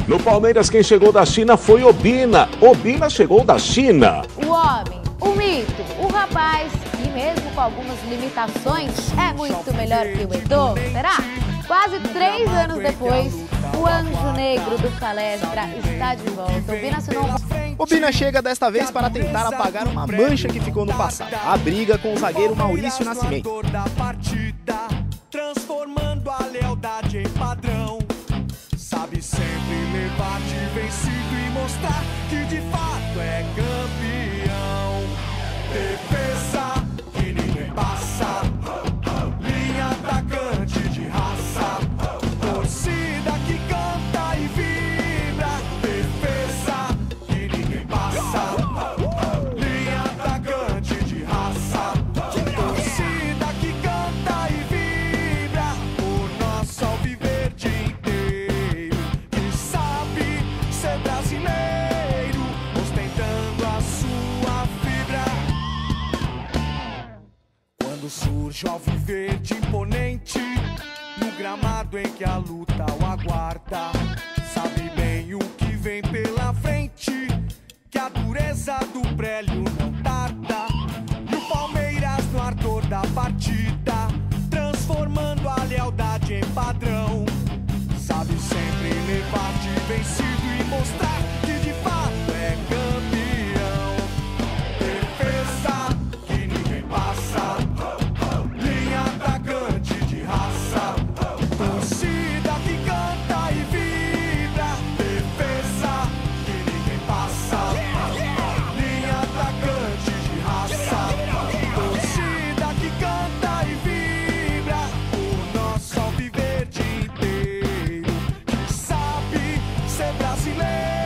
No Palmeiras, quem chegou da China foi Obina. Obina chegou da China. O homem, o mito, o rapaz, que mesmo com algumas limitações, é muito melhor que o Eto'o, será? Quase 3 anos depois, o anjo negro do Palestra está de volta. Obina assinou Obina chega desta vez para tentar apagar uma mancha que ficou no passado. A briga com o zagueiro Maurício Nascimento. Transformando a lealdade em padrão. Sabe sempre levar de vencido e mostrar que de fato é campeão. Defesa que ninguém passa, linha atacante de raça, torcida que canta e vibra. Defesa que ninguém passa, linha atacante de raça, torcida que canta e vibra. O nosso alviverde inteiro que sabe ser brasileiro, ostentando a sua fibra. Quando surge o alviverde imponente no gramado em que a luta o aguarda, sabe bem o que vem pela frente, que a dureza do prélio não tarda. E o Palmeiras no ardor da partida, transformando a lealdade em padrão. Sabe sempre levar de vencido e mostrar que de fato é campeão. Defesa que ninguém passa, linha atacante de raça, torcida que canta e vibra. Defesa que ninguém passa, linha atacante de raça, torcida que canta e vibra. O nosso alviverde inteiro que sabe ser brasileiro.